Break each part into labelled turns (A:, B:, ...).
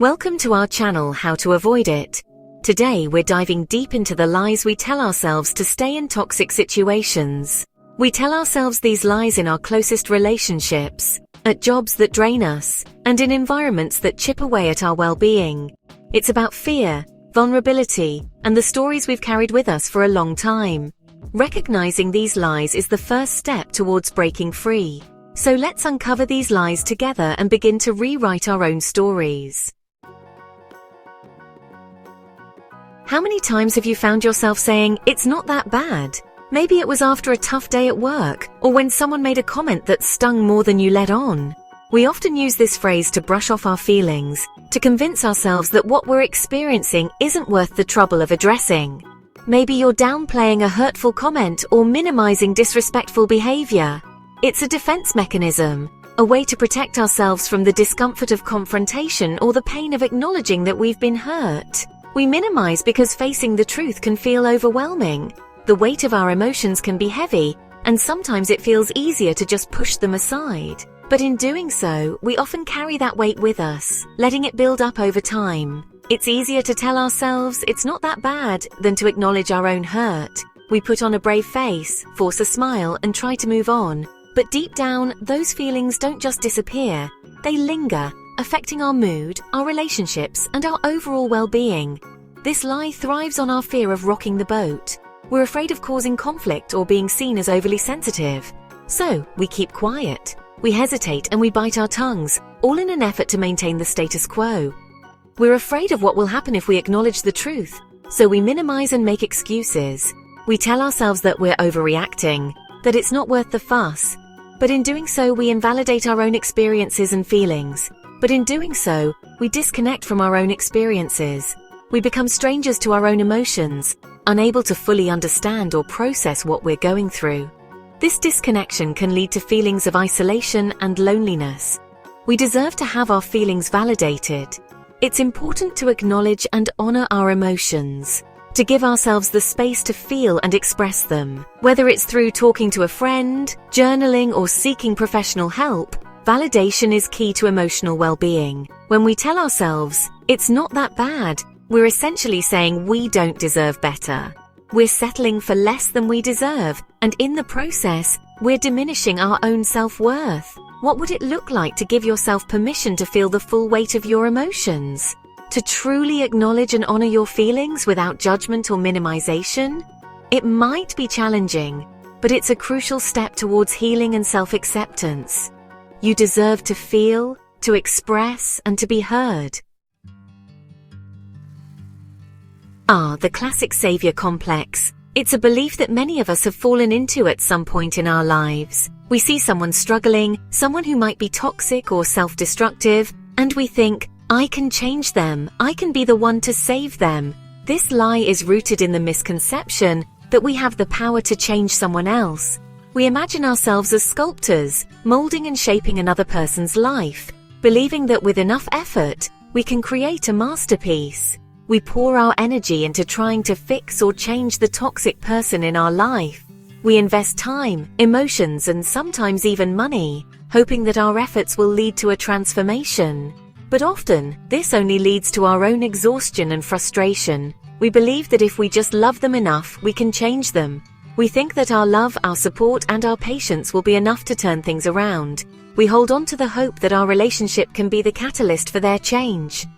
A: Welcome to our channel How to Avoid It. Today we're diving deep into the lies we tell ourselves to stay in toxic situations. We tell ourselves these lies in our closest relationships, at jobs that drain us, and in environments that chip away at our well-being. It's about fear, vulnerability, and the stories we've carried with us for a long time. Recognizing these lies is the first step towards breaking free. So let's uncover these lies together and begin to rewrite our own stories. How many times have you found yourself saying, "It's not that bad"? Maybe it was after a tough day at work, or when someone made a comment that stung more than you let on. We often use this phrase to brush off our feelings, to convince ourselves that what we're experiencing isn't worth the trouble of addressing. Maybe you're downplaying a hurtful comment or minimizing disrespectful behavior. It's a defense mechanism, a way to protect ourselves from the discomfort of confrontation or the pain of acknowledging that we've been hurt. We minimize because facing the truth can feel overwhelming. The weight of our emotions can be heavy, and sometimes it feels easier to just push them aside. But in doing so, we often carry that weight with us, letting it build up over time. It's easier to tell ourselves it's not that bad than to acknowledge our own hurt. We put on a brave face, force a smile, and try to move on. But deep down, those feelings don't just disappear. They linger, affecting our mood, our relationships, and our overall well-being. This lie thrives on our fear of rocking the boat. We're afraid of causing conflict or being seen as overly sensitive. So, we keep quiet. We hesitate and we bite our tongues, all in an effort to maintain the status quo. We're afraid of what will happen if we acknowledge the truth, so we minimize and make excuses. We tell ourselves that we're overreacting, that it's not worth the fuss. But in doing so, we invalidate our own experiences and feelings. But in doing so, we disconnect from our own experiences. We become strangers to our own emotions, unable to fully understand or process what we're going through. This disconnection can lead to feelings of isolation and loneliness. We deserve to have our feelings validated. It's important to acknowledge and honor our emotions, to give ourselves the space to feel and express them. Whether it's through talking to a friend, journaling, or seeking professional help, validation is key to emotional well-being. When we tell ourselves, "It's not that bad," we're essentially saying we don't deserve better. We're settling for less than we deserve, and in the process, we're diminishing our own self-worth. What would it look like to give yourself permission to feel the full weight of your emotions? To truly acknowledge and honor your feelings without judgment or minimization? It might be challenging, but it's a crucial step towards healing and self-acceptance. You deserve to feel, to express, and to be heard. The classic savior complex. It's a belief that many of us have fallen into at some point in our lives. We see someone struggling, someone who might be toxic or self-destructive, and we think, "I can change them, I can be the one to save them." This lie is rooted in the misconception that we have the power to change someone else. We imagine ourselves as sculptors, molding and shaping another person's life, believing that with enough effort, we can create a masterpiece. We pour our energy into trying to fix or change the toxic person in our life. We invest time, emotions, and sometimes even money, hoping that our efforts will lead to a transformation. But often, this only leads to our own exhaustion and frustration. We believe that if we just love them enough, we can change them. We think that our love, our support, and our patience will be enough to turn things around. We hold on to the hope that our relationship can be the catalyst for their change.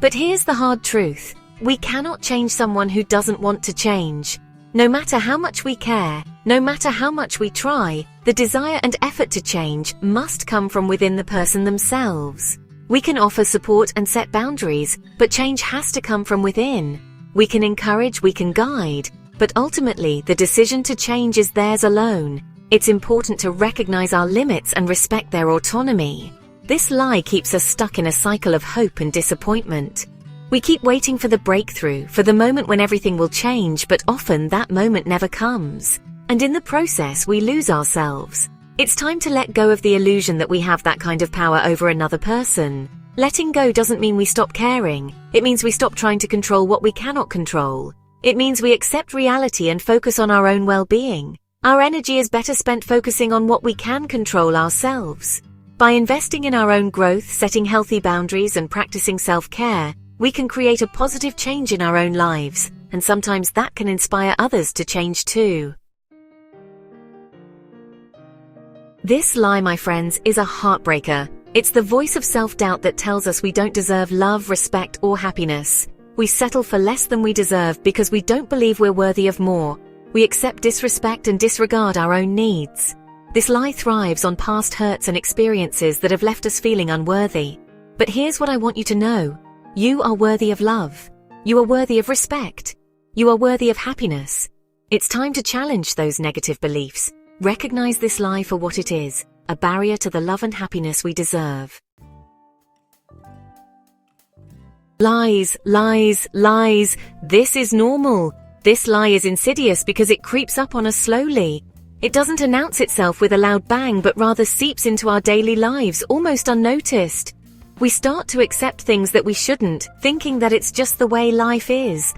A: But here's the hard truth. We cannot change someone who doesn't want to change. No matter how much we care, no matter how much we try, the desire and effort to change must come from within the person themselves. We can offer support and set boundaries, but change has to come from within. We can encourage, we can guide, but ultimately the decision to change is theirs alone. It's important to recognize our limits and respect their autonomy. This lie keeps us stuck in a cycle of hope and disappointment. We keep waiting for the breakthrough, for the moment when everything will change, but often that moment never comes. And in the process, we lose ourselves. It's time to let go of the illusion that we have that kind of power over another person. Letting go doesn't mean we stop caring. It means we stop trying to control what we cannot control. It means we accept reality and focus on our own well-being. Our energy is better spent focusing on what we can control ourselves. By investing in our own growth, setting healthy boundaries, and practicing self-care, we can create a positive change in our own lives, and sometimes that can inspire others to change too. This lie, my friends, is a heartbreaker. It's the voice of self-doubt that tells us we don't deserve love, respect, or happiness. We settle for less than we deserve because we don't believe we're worthy of more. We accept disrespect and disregard our own needs. This lie thrives on past hurts and experiences that have left us feeling unworthy. But here's what I want you to know. You are worthy of love. You are worthy of respect. You are worthy of happiness. It's time to challenge those negative beliefs. Recognize this lie for what it is, a barrier to the love and happiness we deserve. Lies, lies, lies. This is normal. This lie is insidious because it creeps up on us slowly. It doesn't announce itself with a loud bang, but rather seeps into our daily lives almost unnoticed. We start to accept things that we shouldn't, thinking that it's just the way life is.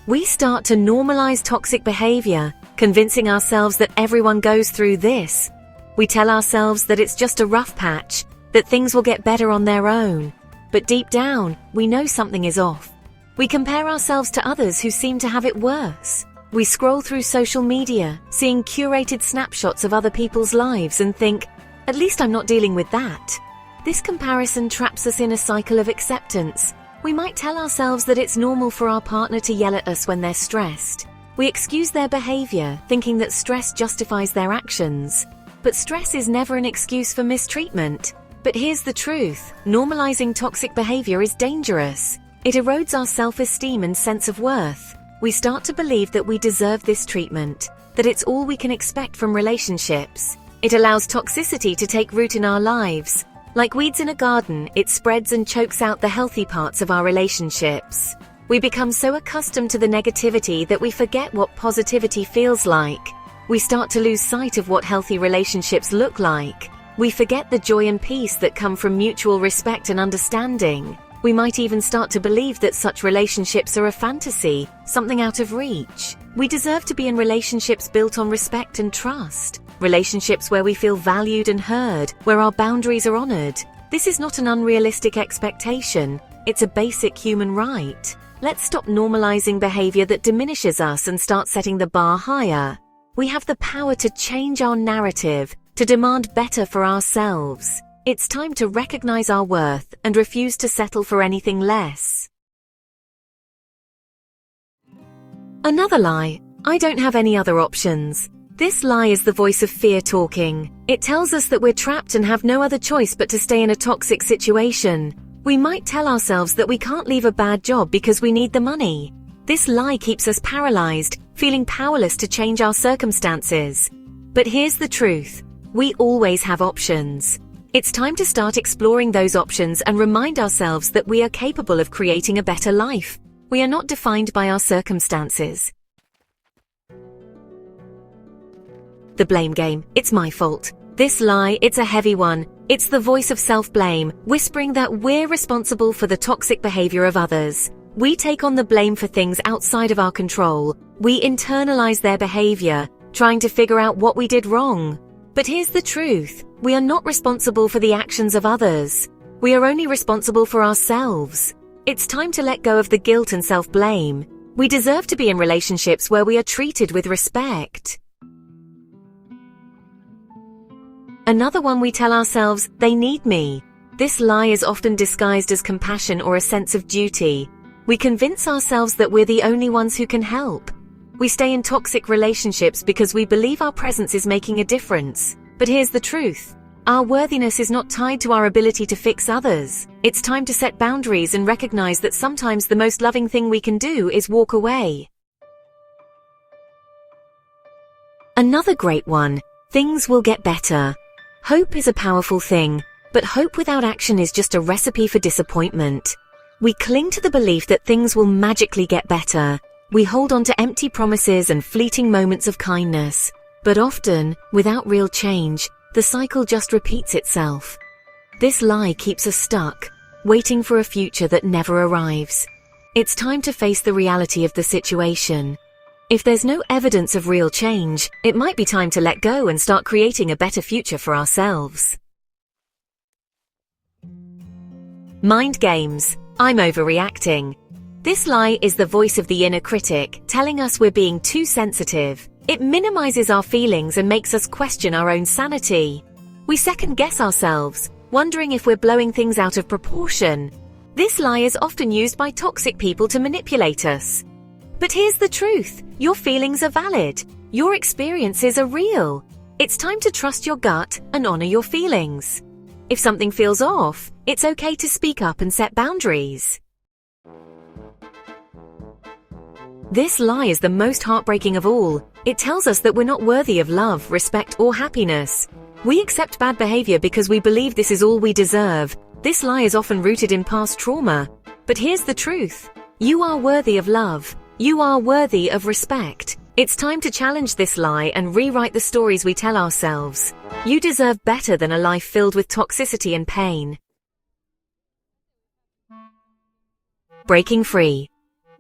A: We start to normalize toxic behavior, convincing ourselves that everyone goes through this. We tell ourselves that it's just a rough patch, that things will get better on their own. But deep down, we know something is off. We compare ourselves to others who seem to have it worse. We scroll through social media, seeing curated snapshots of other people's lives and think, at least I'm not dealing with that. This comparison traps us in a cycle of acceptance. We might tell ourselves that it's normal for our partner to yell at us when they're stressed. We excuse their behavior, thinking that stress justifies their actions. But stress is never an excuse for mistreatment. But here's the truth. Normalizing toxic behavior is dangerous. It erodes our self-esteem and sense of worth. We start to believe that we deserve this treatment, that it's all we can expect from relationships. It allows toxicity to take root in our lives. Like weeds in a garden, it spreads and chokes out the healthy parts of our relationships. We become so accustomed to the negativity that we forget what positivity feels like. We start to lose sight of what healthy relationships look like. We forget the joy and peace that come from mutual respect and understanding. We might even start to believe that such relationships are a fantasy, something out of reach. We deserve to be in relationships built on respect and trust. Relationships where we feel valued and heard, where our boundaries are honored. This is not an unrealistic expectation. It's a basic human right. Let's stop normalizing behavior that diminishes us and start setting the bar higher. We have the power to change our narrative, to demand better for ourselves. It's time to recognize our worth and refuse to settle for anything less. Another lie. I don't have any other options. This lie is the voice of fear talking. It tells us that we're trapped and have no other choice but to stay in a toxic situation. We might tell ourselves that we can't leave a bad job because we need the money. This lie keeps us paralyzed, feeling powerless to change our circumstances. But here's the truth. We always have options. It's time to start exploring those options and remind ourselves that we are capable of creating a better life. We are not defined by our circumstances. The blame game. It's my fault. This lie, it's a heavy one. It's the voice of self-blame, whispering that we're responsible for the toxic behavior of others. We take on the blame for things outside of our control. We internalize their behavior, trying to figure out what we did wrong. But here's the truth. We are not responsible for the actions of others. We are only responsible for ourselves. It's time to let go of the guilt and self-blame. We deserve to be in relationships where we are treated with respect. Another one, we tell ourselves, they need me. This lie is often disguised as compassion or a sense of duty. We convince ourselves that we're the only ones who can help. We stay in toxic relationships because we believe our presence is making a difference. But here's the truth. Our worthiness is not tied to our ability to fix others. It's time to set boundaries and recognize that sometimes the most loving thing we can do is walk away. Another great one. Things will get better. Hope is a powerful thing, but hope without action is just a recipe for disappointment. We cling to the belief that things will magically get better. We hold on to empty promises and fleeting moments of kindness. But often, without real change, the cycle just repeats itself. This lie keeps us stuck, waiting for a future that never arrives. It's time to face the reality of the situation. If there's no evidence of real change, it might be time to let go and start creating a better future for ourselves. Mind games. I'm overreacting. This lie is the voice of the inner critic telling us we're being too sensitive. It minimizes our feelings and makes us question our own sanity. We second-guess ourselves, wondering if we're blowing things out of proportion. This lie is often used by toxic people to manipulate us. But here's the truth. Your feelings are valid. Your experiences are real. It's time to trust your gut and honor your feelings. If something feels off, it's okay to speak up and set boundaries. This lie is the most heartbreaking of all. It tells us that we're not worthy of love, respect, or happiness. We accept bad behavior because we believe this is all we deserve. This lie is often rooted in past trauma. But here's the truth. You are worthy of love. You are worthy of respect. It's time to challenge this lie and rewrite the stories we tell ourselves. You deserve better than a life filled with toxicity and pain. Breaking free.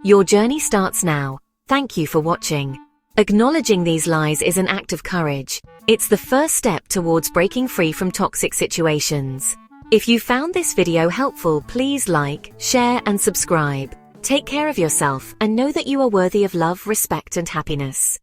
A: Your journey starts now. Thank you for watching. Acknowledging these lies is an act of courage. It's the first step towards breaking free from toxic situations. If you found this video helpful, please like, share, and subscribe. Take care of yourself and know that you are worthy of love, respect, and happiness.